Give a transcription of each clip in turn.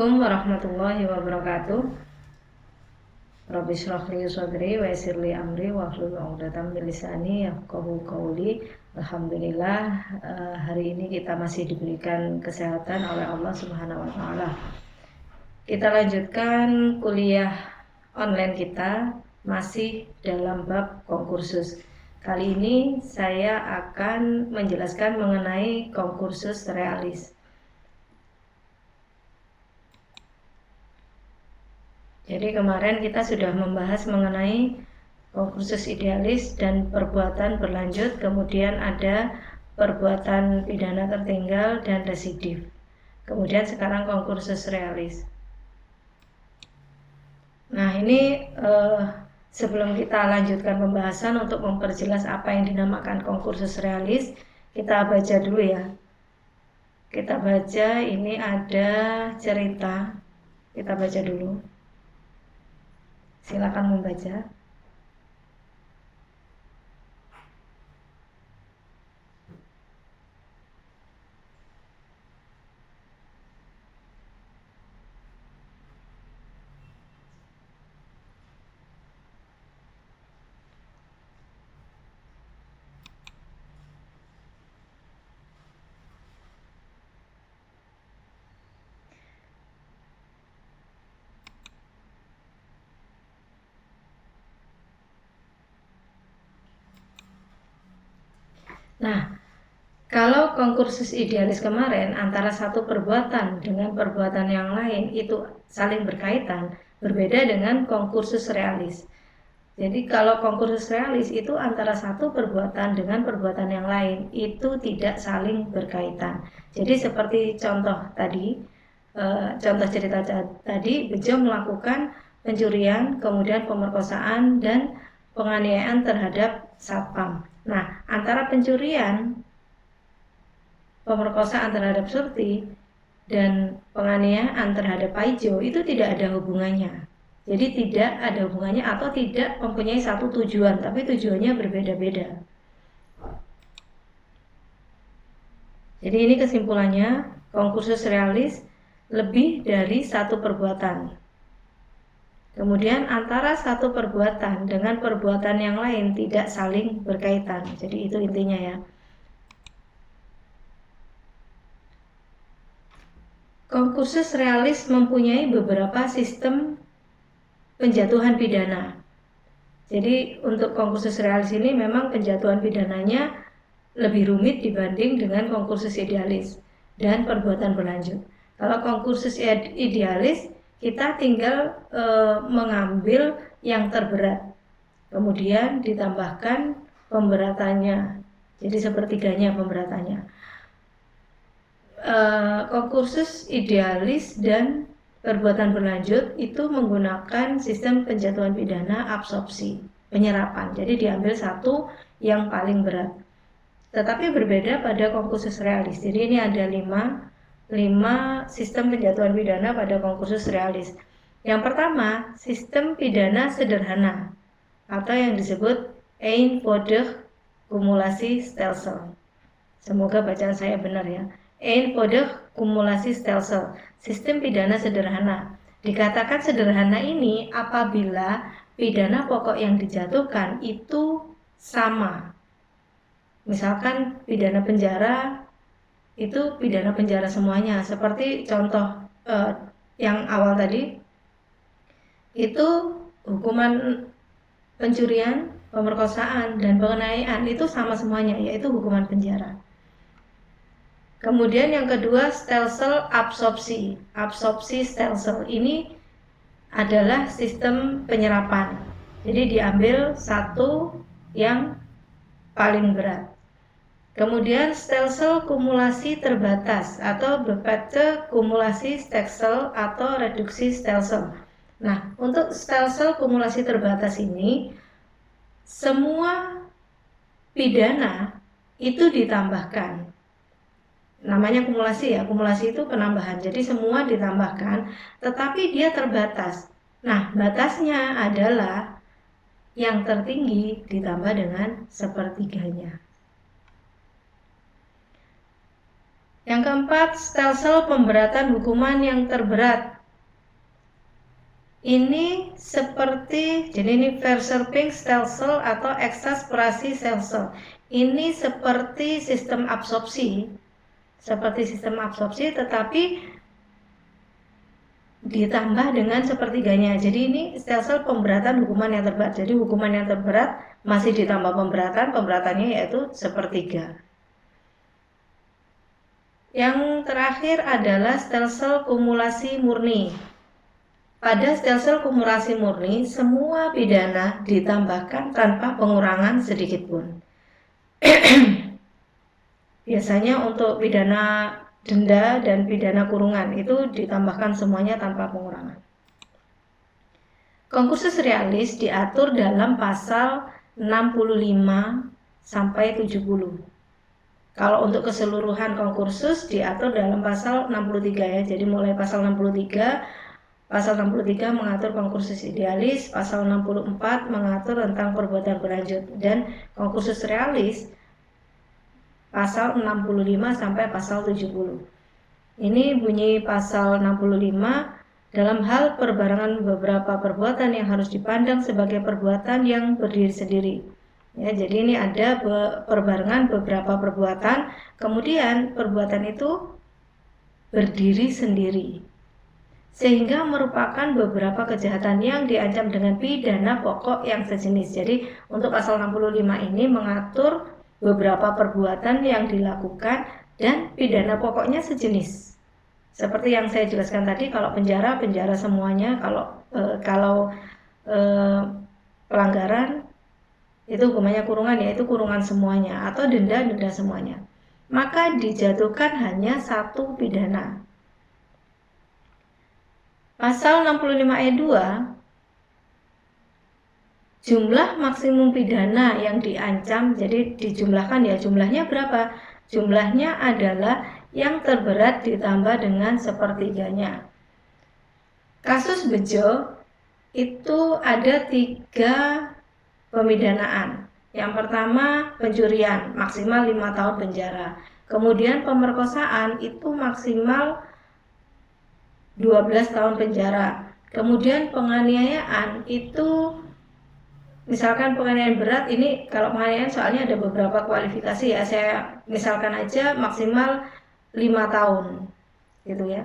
Assalamualaikum warahmatullahi wabarakatuh. Rabbi shrah li sadri wa yassir li amri wahlul 'uqdatam min lisani yafqahu qawli. Alhamdulillah, hari ini kita masih diberikan kesehatan oleh Allah Subhanahu wa taala. Kita lanjutkan kuliah online kita masih dalam bab konkursus. Kali ini saya akan menjelaskan mengenai konkursus realis. Jadi kemarin kita sudah membahas mengenai konkursus idealis dan perbuatan berlanjut, kemudian ada perbuatan pidana tertinggal dan residif. Kemudian sekarang konkursus realis. Nah, ini sebelum kita lanjutkan pembahasan, untuk memperjelas apa yang dinamakan konkursus realis, kita baca dulu ya. Kita baca, ini ada cerita. Kita baca dulu. Silakan membaca. Nah, kalau konkursus idealis kemarin antara satu perbuatan dengan perbuatan yang lain itu saling berkaitan, berbeda dengan konkursus realis. Jadi kalau konkursus realis itu antara satu perbuatan dengan perbuatan yang lain itu tidak saling berkaitan. Jadi seperti contoh tadi, contoh cerita tadi, Bejo melakukan pencurian, kemudian pemerkosaan dan penganiayaan terhadap satpam. Nah, antara pencurian, pemerkosaan terhadap Surti, dan penganiayaan terhadap Paijo itu tidak ada hubungannya. Jadi tidak ada hubungannya atau tidak mempunyai satu tujuan, tapi tujuannya berbeda-beda. Jadi ini kesimpulannya, konkursus realis lebih dari satu perbuatan. Kemudian antara satu perbuatan dengan perbuatan yang lain tidak saling berkaitan. Jadi itu intinya ya. Konkursus realis mempunyai beberapa sistem penjatuhan pidana. Jadi untuk konkursus realis ini memang penjatuhan pidananya lebih rumit dibanding dengan konkursus idealis dan perbuatan berlanjut. Kalau konkursus idealis kita tinggal mengambil yang terberat, kemudian ditambahkan pemberatannya, jadi sepertiganya pemberatannya. Konkursus idealis dan perbuatan berlanjut itu menggunakan sistem penjatuhan pidana absorpsi, penyerapan. Jadi diambil satu yang paling berat. Tetapi berbeda pada konkursus realis. Jadi ini ada 5 sistem penjatuhan pidana pada konkursus realis. Yang pertama, sistem pidana sederhana atau yang disebut eenvoudig cumulatiestelsel. Semoga bacaan saya benar ya. Eenvoudig cumulatiestelsel, sistem pidana sederhana. Dikatakan sederhana ini apabila pidana pokok yang dijatuhkan itu sama. Misalkan pidana penjara itu pidana penjara semuanya, seperti contoh yang awal tadi, itu hukuman pencurian, pemerkosaan, dan penganiayaan itu sama semuanya, yaitu hukuman penjara. Kemudian yang kedua, stelsel absorpsi. Absorpsi stelsel ini adalah sistem penyerapan. Jadi diambil satu yang paling berat. Kemudian stelsel kumulasi terbatas atau beperkte kumulasi stelsel atau reduksi stelsel. Nah, untuk stelsel kumulasi terbatas ini semua pidana itu ditambahkan. Namanya kumulasi ya, kumulasi itu penambahan. Jadi semua ditambahkan, tetapi dia terbatas. Nah, batasnya adalah yang tertinggi ditambah dengan sepertiganya. Yang keempat, stelsel pemberatan hukuman yang terberat. Ini seperti, jadi ini Verserping stelsel atau eksasperasi stelsel. Ini seperti sistem absorpsi, tetapi ditambah dengan sepertiganya. Jadi ini stelsel pemberatan hukuman yang terberat. Jadi hukuman yang terberat masih ditambah pemberatannya yaitu sepertiga. Yang terakhir adalah stelsel kumulasi murni. Pada stelsel kumulasi murni, semua pidana ditambahkan tanpa pengurangan sedikit pun. Biasanya untuk pidana denda dan pidana kurungan itu ditambahkan semuanya tanpa pengurangan. Concursus realis diatur dalam pasal 65 sampai 70. Kalau untuk keseluruhan concursus diatur dalam pasal 63 ya. Jadi mulai pasal 63 mengatur concursus idealis, pasal 64 mengatur tentang perbuatan berlanjut, dan concursus realis pasal 65 sampai pasal 70. Ini bunyi pasal 65, dalam hal perbarengan beberapa perbuatan yang harus dipandang sebagai perbuatan yang berdiri sendiri. Ya, jadi ini ada perbarengan beberapa perbuatan, kemudian perbuatan itu berdiri sendiri, sehingga merupakan beberapa kejahatan yang diancam dengan pidana pokok yang sejenis. Jadi untuk pasal 65 ini mengatur beberapa perbuatan yang dilakukan dan pidana pokoknya sejenis. Seperti yang saya jelaskan tadi, kalau penjara semuanya, kalau pelanggaran itu hukumannya kurungan, yaitu kurungan semuanya, atau denda semuanya. Maka dijatuhkan hanya satu pidana. Pasal 65 ayat 2, jumlah maksimum pidana yang diancam, jadi dijumlahkan ya, jumlahnya berapa? Jumlahnya adalah yang terberat ditambah dengan sepertiganya. Kasus bejo itu ada 3 pemidanaan. Yang pertama pencurian, maksimal 5 tahun penjara. Kemudian pemerkosaan itu maksimal 12 tahun penjara. Kemudian penganiayaan itu, misalkan penganiayaan berat, ini kalau penganiayaan soalnya ada beberapa kualifikasi ya, saya misalkan aja maksimal 5 tahun gitu ya.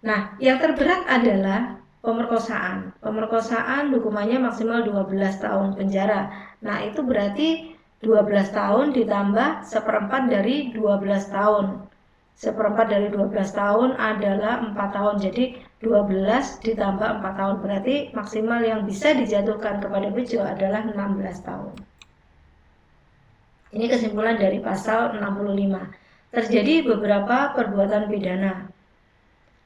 Nah, yang terberat adalah pemerkosaan. Pemerkosaan hukumannya maksimal 12 tahun penjara. Nah, itu berarti 12 tahun ditambah seperempat dari 12 tahun. Seperempat dari 12 tahun adalah 4 tahun. Jadi 12 ditambah 4 tahun. Berarti maksimal yang bisa dijatuhkan kepada bejo adalah 16 tahun. Ini kesimpulan dari pasal 65. Terjadi beberapa perbuatan pidana.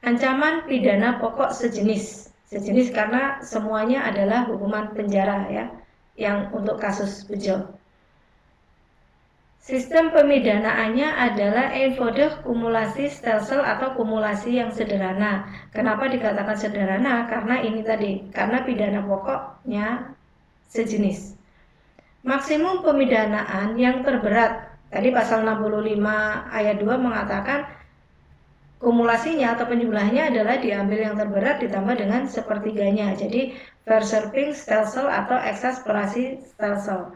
Ancaman pidana pokok sejenis. Sejenis karena semuanya adalah hukuman penjara ya, yang untuk kasus bejo. Sistem pemidanaannya adalah eenvoudig kumulasi stelsel atau kumulasi yang sederhana. Kenapa dikatakan sederhana? Karena ini tadi, karena pidana pokoknya sejenis. Maksimum pemidanaan yang terberat. Tadi pasal 65 ayat 2 mengatakan kumulasinya atau penjumlahnya adalah diambil yang terberat ditambah dengan sepertiganya. Jadi Verserping stelsel atau eksasperasi stelsel.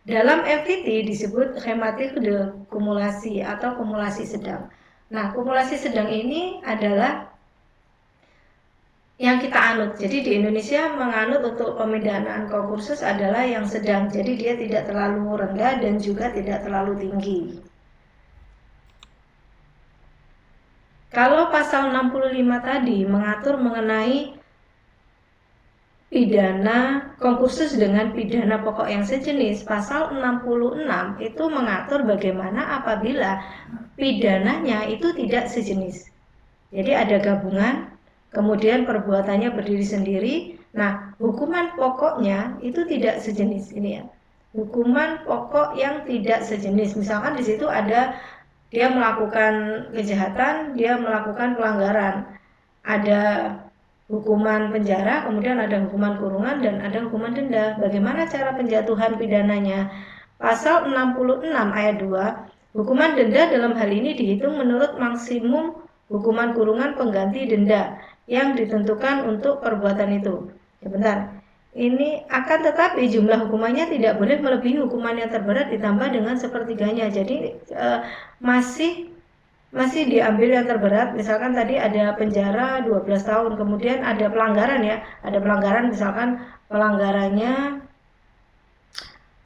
Dalam FTT disebut schematik de kumulasi atau kumulasi sedang. Nah, kumulasi sedang ini adalah yang kita anut. Jadi di Indonesia menganut untuk pemidanaan concursus adalah yang sedang. Jadi dia tidak terlalu rendah dan juga tidak terlalu tinggi. Kalau pasal 65 tadi mengatur mengenai pidana concursus dengan pidana pokok yang sejenis, pasal 66 itu mengatur bagaimana apabila pidananya itu tidak sejenis. Jadi ada gabungan, kemudian perbuatannya berdiri sendiri. Nah, hukuman pokoknya itu tidak sejenis ini ya. Hukuman pokok yang tidak sejenis. Misalkan di situ ada dia melakukan kejahatan, dia melakukan pelanggaran. Ada hukuman penjara, kemudian ada hukuman kurungan, dan ada hukuman denda. Bagaimana cara penjatuhan pidananya? Pasal 66 ayat 2, Hukuman denda dalam hal ini dihitung menurut maksimum hukuman kurungan pengganti denda yang ditentukan untuk perbuatan itu. Sebentar, ini akan tetapi jumlah hukumannya tidak boleh melebihi hukuman yang terberat ditambah dengan sepertiganya. Jadi masih diambil yang terberat. Misalkan tadi ada penjara 12 tahun, kemudian ada pelanggaran ya, ada pelanggaran misalkan pelanggarannya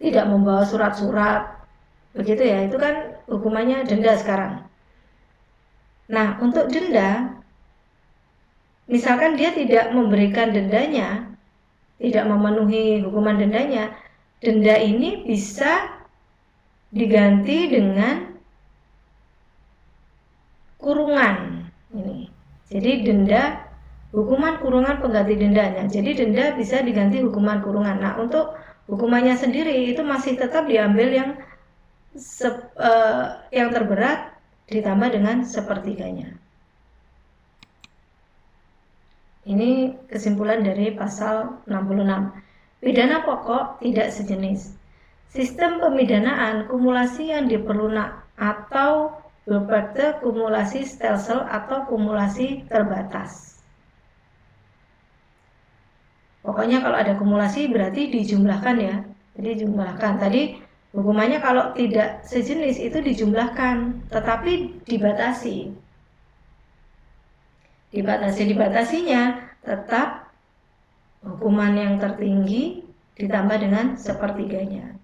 tidak membawa surat-surat, begitu ya, itu kan hukumannya denda sekarang. Nah, untuk denda, misalkan dia tidak memberikan dendanya, tidak memenuhi hukuman dendanya, denda ini bisa diganti dengan kurungan ini. Jadi denda, hukuman kurungan pengganti dendanya. Jadi denda bisa diganti hukuman kurungan. Nah, untuk hukumannya sendiri itu masih tetap diambil yang terberat ditambah dengan sepertiganya. Ini kesimpulan dari pasal 66. Pidana pokok tidak sejenis. Sistem pemidanaan kumulasi yang diperlunak atau berpraktek kumulasi stelsel atau kumulasi terbatas. Pokoknya kalau ada kumulasi berarti dijumlahkan ya. Jadi jumlahkan. Tadi hukumannya kalau tidak sejenis itu dijumlahkan, tetapi dibatasi. Dibatasinya tetap hukuman yang tertinggi ditambah dengan sepertiganya.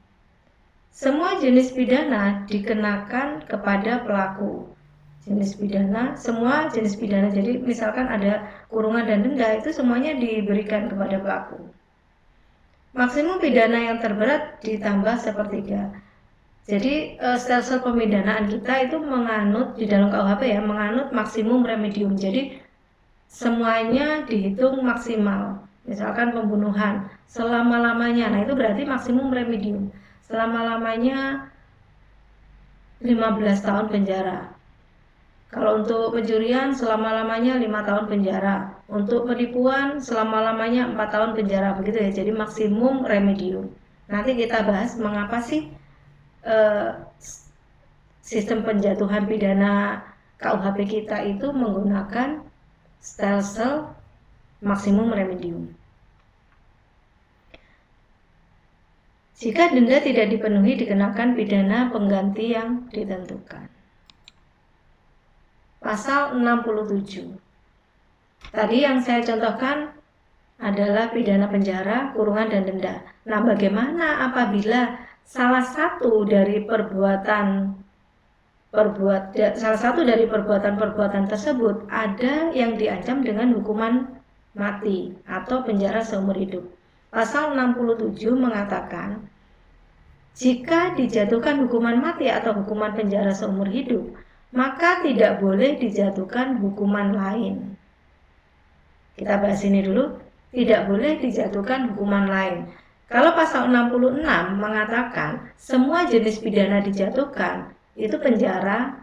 Semua jenis pidana dikenakan kepada pelaku. Semua jenis pidana. Jadi misalkan ada kurungan dan denda, itu semuanya diberikan kepada pelaku. Maksimum pidana yang terberat ditambah sepertiga. Jadi stelsel pemidanaan kita itu menganut di dalam KUHP ya, menganut maksimum remedium. Jadi semuanya dihitung maksimal. Misalkan pembunuhan selama-lamanya, nah itu berarti maksimum remedium. Selama-lamanya 15 tahun penjara. Kalau untuk pencurian selama-lamanya 5 tahun penjara. Untuk penipuan selama-lamanya 4 tahun penjara, begitu ya. Jadi maksimum remedium. Nanti kita bahas mengapa sih sistem penjatuhan pidana KUHP kita itu menggunakan stelsel maksimum remedium. Jika denda tidak dipenuhi dikenakan pidana pengganti yang ditentukan. Pasal 67. Tadi yang saya contohkan adalah pidana penjara, kurungan, dan denda. Nah, bagaimana apabila salah satu dari perbuatan tersebut ada yang diancam dengan hukuman mati atau penjara seumur hidup? Pasal 67 mengatakan, jika dijatuhkan hukuman mati atau hukuman penjara seumur hidup, maka tidak boleh dijatuhkan hukuman lain. Kita bahas ini dulu, tidak boleh dijatuhkan hukuman lain. Kalau pasal 66 mengatakan semua jenis pidana dijatuhkan, itu penjara,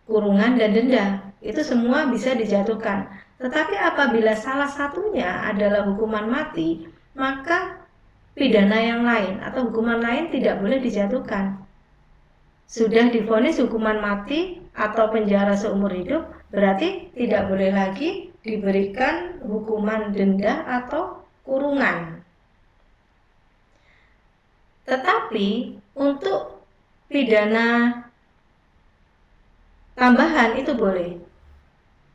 kurungan, dan denda, itu semua bisa dijatuhkan. Tetapi apabila salah satunya adalah hukuman mati, maka pidana yang lain atau hukuman lain tidak boleh dijatuhkan. Sudah divonis hukuman mati atau penjara seumur hidup, berarti tidak boleh lagi diberikan hukuman denda atau kurungan. Tetapi untuk pidana tambahan itu boleh.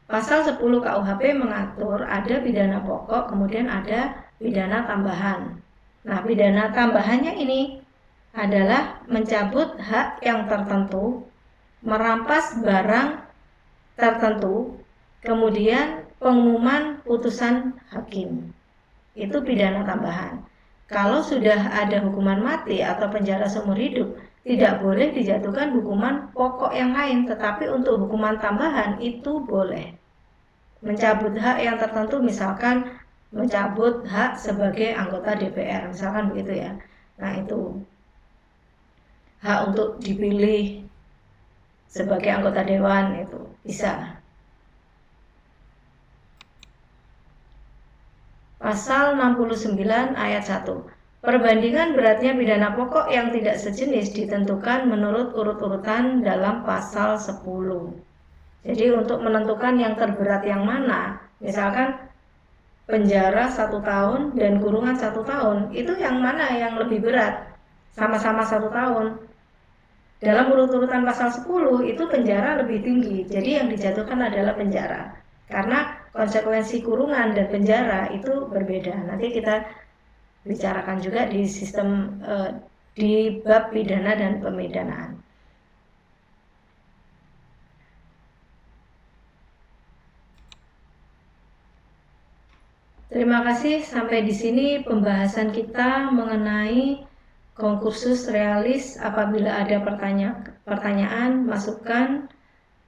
Pasal 10 KUHP mengatur ada pidana pokok, kemudian ada pidana tambahan. Nah, pidana tambahannya ini adalah mencabut hak yang tertentu, merampas barang tertentu, kemudian pengumuman putusan hakim. Itu pidana tambahan. Kalau sudah ada hukuman mati atau penjara seumur hidup, tidak boleh dijatuhkan hukuman pokok yang lain, tetapi untuk hukuman tambahan itu boleh. Mencabut hak yang tertentu, misalkan mencabut hak sebagai anggota DPR, misalkan begitu ya. Nah, itu hak untuk dipilih sebagai anggota dewan itu bisa. Pasal 69 ayat 1. Perbandingan beratnya pidana pokok yang tidak sejenis ditentukan menurut urut-urutan dalam pasal 10. Jadi untuk menentukan yang terberat yang mana, misalkan penjara 1 tahun dan kurungan 1 tahun, itu yang mana yang lebih berat? Sama-sama 1 tahun. Dalam urut-urutan pasal 10 itu penjara lebih tinggi, jadi yang dijatuhkan adalah penjara. Karena konsekuensi kurungan dan penjara itu berbeda. Nanti kita bicarakan juga di sistem di bab pidana dan pemidanaan. Terima kasih, sampai di sini pembahasan kita mengenai konkursus realis. Apabila ada pertanyaan, masukan,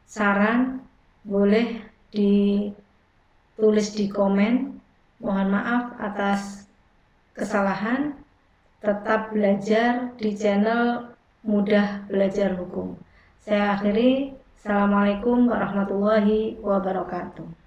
saran, boleh ditulis di komen. Mohon maaf atas kesalahan. Tetap belajar di channel Mudah Belajar Hukum. Saya akhiri. Assalamualaikum warahmatullahi wabarakatuh.